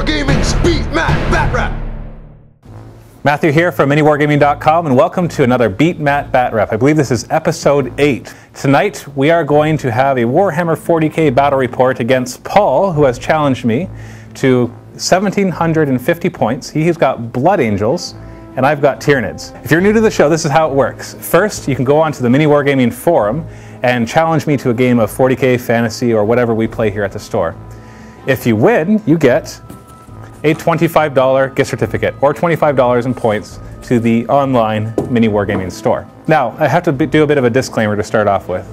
Gaming's Beat Matt Batrep. Matthew here from MiniWargaming.com, and welcome to another Beat Matt Batrep. I believe this is episode 8. Tonight we are going to have a Warhammer 40k battle report against Paul, who has challenged me to 1,750 points. He's got Blood Angels, and I've got Tyranids. If you're new to the show, this is how it works. First, you can go onto the Mini Wargaming forum and challenge me to a game of 40k, fantasy, or whatever we play here at the store. If you win, you get a $25 gift certificate or $25 in points to the online Mini Wargaming store. Now, I have to do a bit of a disclaimer to start off with.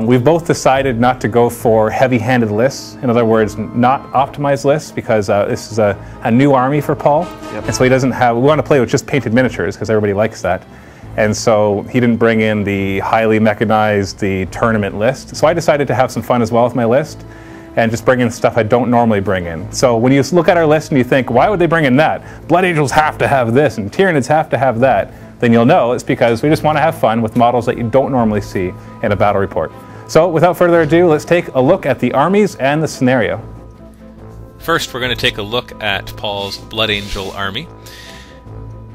We've both decided not to go for heavy-handed lists, in other words, not optimized lists, because this is a new army for Paul. Yep. And so he doesn't have, we want to play with just painted miniatures because everybody likes that. And so he didn't bring in the highly mechanized, the tournament list. So I decided to have some fun as well with my list and just bring in stuff I don't normally bring in. So when you look at our list and you think, why would they bring in that? Blood Angels have to have this and Tyranids have to have that. Then you'll know it's because we just want to have fun with models that you don't normally see in a battle report. So without further ado, let's take a look at the armies and the scenario. First, we're going to take a look at Paul's Blood Angel army.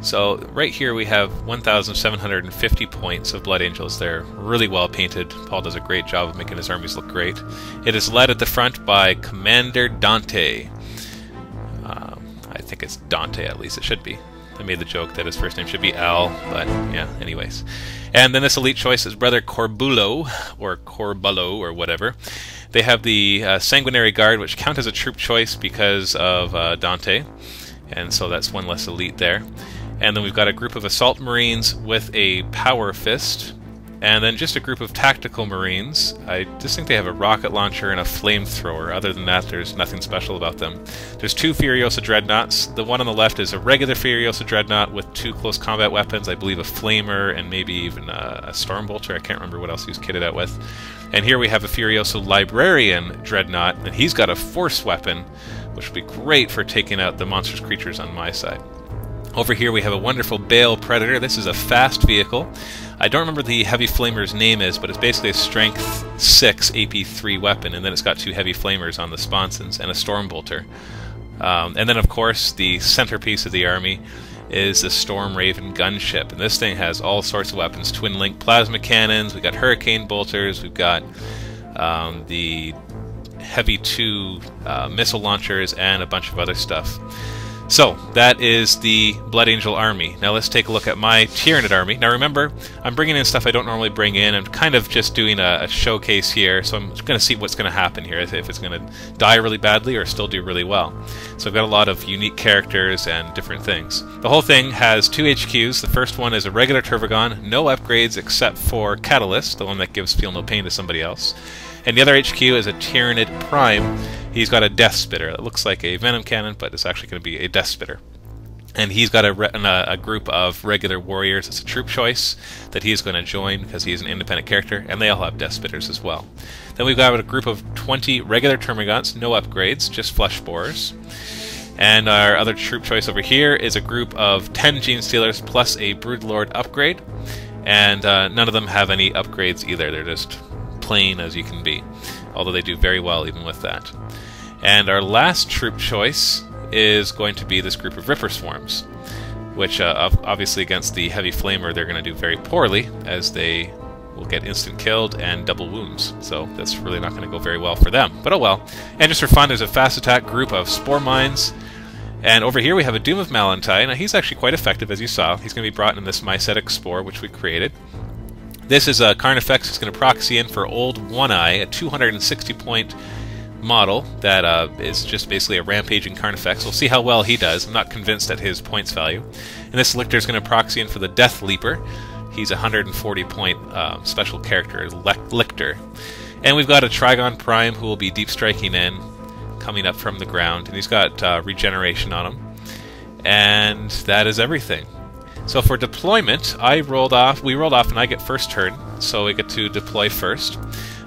So right here we have 1,750 points of Blood Angels. They're really well painted. Paul does a great job of making his armies look great. It is led at the front by Commander Dante. I think it's Dante, at least it should be. I made the joke that his first name should be Al, but yeah, anyways. And then this elite choice is Brother Corbulo, or Corbullo, or whatever. They have the Sanguinary Guard, which count as a troop choice because of Dante, and so that's one less elite there. And then we've got a group of Assault Marines with a Power Fist, and then just a group of Tactical Marines. I just think they have a rocket launcher and a flamethrower. Other than that, there's nothing special about them. There's 2 Furiosa Dreadnoughts. The one on the left is a regular Furiosa Dreadnought with 2 close combat weapons, I believe a Flamer and maybe even a Stormbolter. I can't remember what else he was kitted out with. And here we have a Furiosa Librarian Dreadnought, and he's got a Force weapon, which would be great for taking out the monstrous creatures on my side. Over here we have a wonderful Bale Predator. This is a fast vehicle. I don't remember the Heavy Flamer's name is, but it's basically a Strength 6 AP3 weapon, and then it's got 2 Heavy Flamers on the sponsons and a Stormbolter. And then, of course, the centerpiece of the army is the Storm Raven gunship, and this thing has all sorts of weapons. Twin-link plasma cannons, we've got Hurricane bolters, we've got the Heavy 2 missile launchers, and a bunch of other stuff. So, that is the Blood Angel army. Now let's take a look at my Tyranid army. Now remember, I'm bringing in stuff I don't normally bring in. I'm kind of just doing a showcase here, so I'm going to see what's going to happen here, if it's going to die really badly or still do really well. So I've got a lot of unique characters and different things. The whole thing has 2 HQs. The first one is a regular Turvagon, no upgrades except for Catalyst, the one that gives Feel No Pain to somebody else. And the other HQ is a Tyranid Prime. He's got a Death Spitter. It looks like a Venom Cannon, but it's actually going to be a Death Spitter. And he's got a group of regular warriors. It's a troop choice that he's going to join because he's an independent character, and they all have Death Spitters as well. Then we've got a group of 20 regular Termagants, no upgrades, just Flesh Borers. And our other troop choice over here is a group of 10 Gene Stealers plus a Broodlord upgrade. And none of them have any upgrades either. They're just plain as you can be, although they do very well even with that. And our last troop choice is going to be this group of Ripper Swarms, which obviously against the Heavy Flamer they're going to do very poorly, as they will get instant killed and double wounds, so that's really not going to go very well for them, but oh well. And just for fun, there's a fast attack group of Spore Mines, and over here we have a Doom of Malantai. Now he's actually quite effective, as you saw. He's going to be brought in this Mycetic Spore, which we created. This is a Carnifex. It's going to proxy in for Old One-Eye, a 260-point model that is just basically a rampaging Carnifex. We'll see how well he does. I'm not convinced at his points value. And this Lictor is going to proxy in for the Death Leaper. He's a 140-point special character, Lictor. And we've got a Trigon Prime who will be deep striking in, coming up from the ground, and he's got regeneration on him. And that is everything. So for deployment, we rolled off and I get first turn, so we get to deploy first.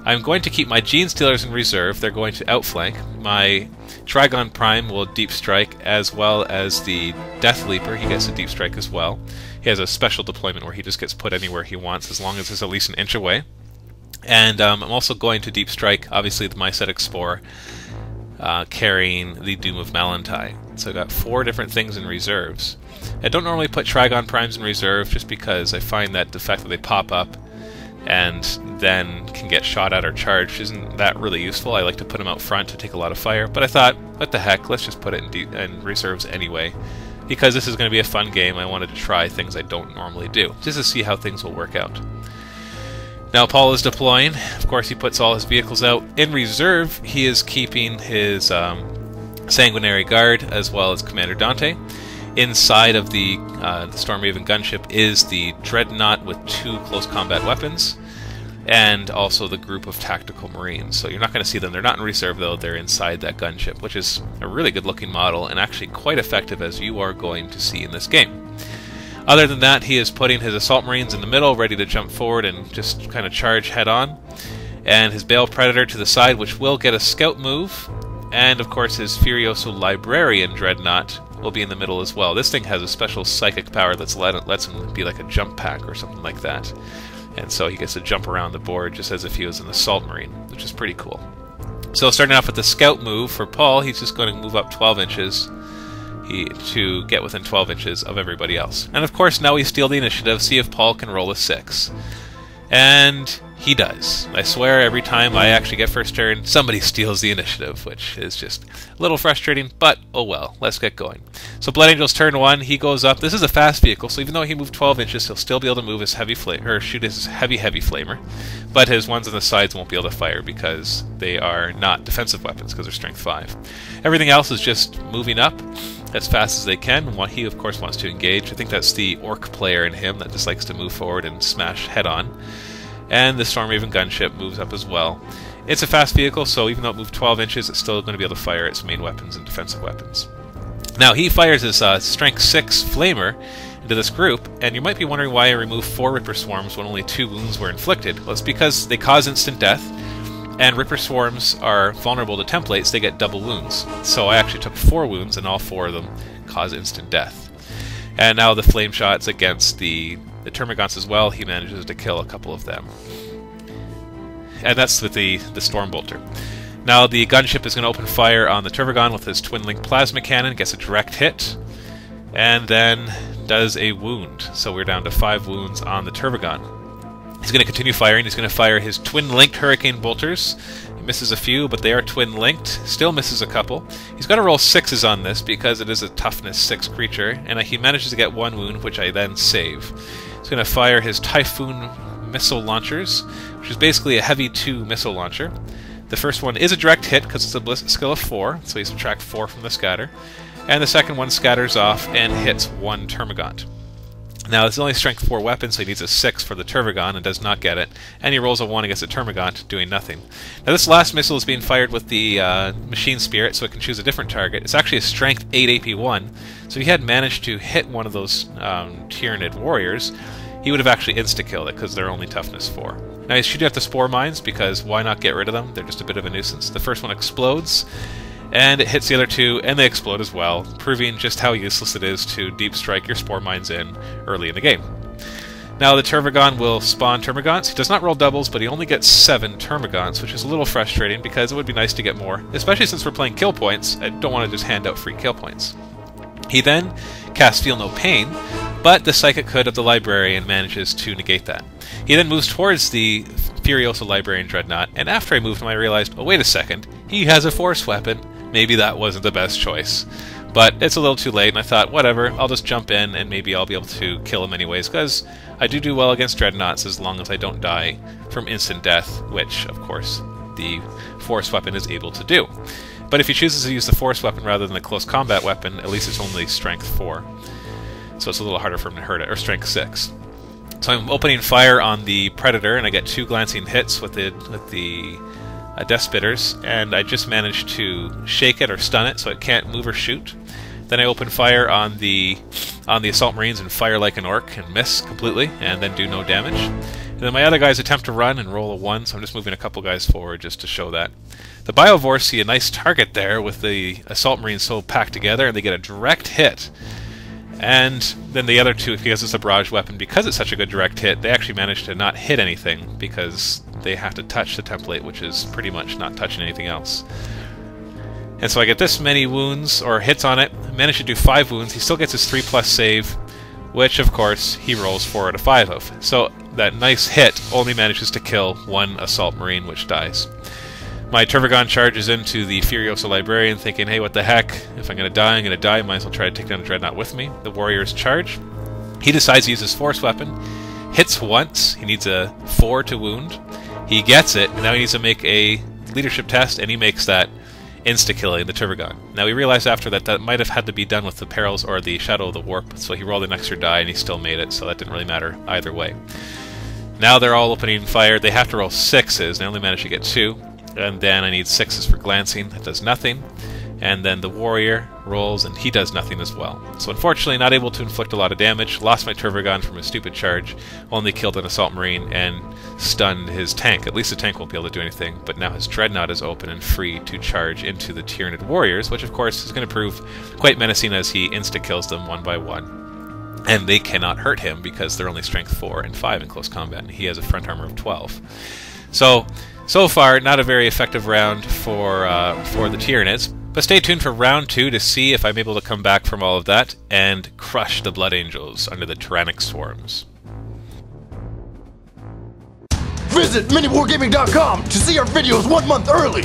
I'm going to keep my Gene Stealers in reserve. They're going to outflank. My Trigon Prime will deep strike, as well as the Death Leaper. He gets a deep strike as well. He has a special deployment where he just gets put anywhere he wants, as long as it's at least an inch away. And I'm also going to deep strike, obviously, the Mycetic Spore. carrying the Doom of Malantai. So I've got 4 different things in reserves. I don't normally put Trigon Primes in reserve just because I find that the fact that they pop up and then can get shot at or charged isn't that really useful. I like to put them out front to take a lot of fire, but I thought, what the heck, let's just put it in reserves anyway. Because this is going to be a fun game, I wanted to try things I don't normally do, just to see how things will work out. Now Paul is deploying. Of course, he puts all his vehicles out. In reserve, he is keeping his Sanguinary Guard as well as Commander Dante. Inside of the Stormraven gunship is the Dreadnought with 2 close combat weapons, and also the group of tactical marines. So you're not going to see them. They're not in reserve, though. They're inside that gunship, which is a really good-looking model and actually quite effective, as you are going to see in this game. Other than that, he is putting his assault marines in the middle, ready to jump forward and just kind of charge head-on, and his Bale Predator to the side, which will get a scout move, and of course his Furioso Librarian Dreadnought will be in the middle as well. This thing has a special psychic power that lets him be like a jump pack or something like that. And so he gets to jump around the board just as if he was an assault marine, which is pretty cool. So starting off with the scout move for Paul, he's just going to move up 12 inches to get within 12 inches of everybody else. And of course now we steal the initiative, see if Paul can roll a 6. And he does. I swear every time I actually get first turn, somebody steals the initiative, which is just a little frustrating, but oh well, let's get going. So Blood Angel's turn 1, he goes up. This is a fast vehicle, so even though he moved 12 inches, he'll still be able to move his shoot his heavy flamer, but his ones on the sides won't be able to fire because they are not defensive weapons because they're strength 5. Everything else is just moving up as fast as they can. He of course wants to engage. I think that's the orc player in him that just likes to move forward and smash head on. And the Stormraven gunship moves up as well. It's a fast vehicle, so even though it moved 12 inches, it's still going to be able to fire its main weapons and defensive weapons. Now, he fires his Strength 6 Flamer into this group, and you might be wondering why I removed 4 Ripper Swarms when only 2 wounds were inflicted. Well, it's because they cause instant death, and Ripper Swarms are vulnerable to templates. They get double wounds. So I actually took 4 wounds, and all 4 of them cause instant death. And now the flame shots against the Termagants as well, he manages to kill a couple of them. And that's with the Stormbolter. Now the gunship is going to open fire on the Termagant with his twin-link plasma cannon, gets a direct hit, and then does a wound. So we're down to 5 wounds on the Termagant. He's going to continue firing. He's going to fire his twin-linked Hurricane Bolters. He misses a few, but they are twin-linked. Still misses a couple. He's got to roll 6s on this because it is a toughness 6 creature, and he manages to get 1 wound, which I then save. He's going to fire his Typhoon missile launchers, which is basically a heavy 2 missile launcher. The first one is a direct hit because it's a ballistic skill of 4, so you subtract 4 from the scatter. And the second one scatters off and hits 1 Termagant. Now, it's only strength 4 weapon, so he needs a 6 for the Termagant and does not get it. And he rolls a 1 against the Termagant, doing nothing. Now, this last missile is being fired with the Machine Spirit, so it can choose a different target. It's actually a strength 8 AP1, so if he had managed to hit one of those Tyranid warriors, he would have actually insta-killed it, because they're only toughness 4. Now, he's shooting at the Spore Mines, because why not get rid of them? They're just a bit of a nuisance. The first one explodes, and it hits the other 2, and they explode as well, proving just how useless it is to deep strike your Spore Mines in early in the game. Now the Termagant will spawn Termagants. He does not roll doubles, but he only gets 7 Termagants, which is a little frustrating because it would be nice to get more, especially since we're playing kill points. I don't want to just hand out free kill points. He then casts Feel No Pain, but the Psychic Hood of the Librarian manages to negate that. He then moves towards the Furioso Librarian Dreadnought, and after I moved him I realized, oh wait a second, he has a force weapon. Maybe that wasn't the best choice. But it's a little too late, and I thought, whatever, I'll just jump in, and maybe I'll be able to kill him anyways, because I do well against Dreadnoughts as long as I don't die from instant death, which, of course, the force weapon is able to do. But if he chooses to use the force weapon rather than the close combat weapon, at least it's only strength 4. So it's a little harder for him to hurt it, or strength 6. So I'm opening fire on the Predator, and I get 2 glancing hits with the Death Spitters, and I just managed to shake it or stun it so it can't move or shoot. Then I open fire on the Assault Marines and fire like an orc and miss completely, and then do no damage. And then my other guys attempt to run and roll a 1, so I'm just moving a couple guys forward just to show that. The Biovores see a nice target there with the Assault Marines so packed together, and they get a direct hit. And then the other 2, because it's a barrage weapon, because it's such a good direct hit, they actually manage to not hit anything because they have to touch the template, which is pretty much not touching anything else. And so I get this many wounds, or hits on it, manage to do 5 wounds. He still gets his 3+ save, which of course he rolls 4 out of 5 of. So that nice hit only manages to kill 1 Assault Marine, which dies. My Turvagon charges into the Furiosa Librarian, thinking, hey, what the heck? If I'm going to die, I'm going to die. Might as well try to take down a Dreadnought with me. The Warriors charge. He decides to use his Force Weapon. Hits once. He needs a 4 to wound. He gets it, and now he needs to make a leadership test, and he makes that insta-killing the Turvagon. Now we realized after that that might have had to be done with the Perils or the Shadow of the Warp, so he rolled an extra die and he still made it, so that didn't really matter either way. Now they're all opening fire. They have to roll 6s, and I only managed to get 2. And then I need 6s for glancing. That does nothing. And then the Warrior rolls, and he does nothing as well. So unfortunately, not able to inflict a lot of damage. Lost my Turvagon from a stupid charge. Only killed an Assault Marine and stunned his tank. At least the tank won't be able to do anything. But now his Dreadnought is open and free to charge into the Tyranid Warriors, which of course is going to prove quite menacing as he insta-kills them one by one. And they cannot hurt him because they're only strength 4 and 5 in close combat, and he has a front armor of 12. So far, not a very effective round for the Tyranids, but stay tuned for round 2 to see if I'm able to come back from all of that and crush the Blood Angels under the Tyrannic Swarms. Visit miniwargaming.com to see our videos 1 month early.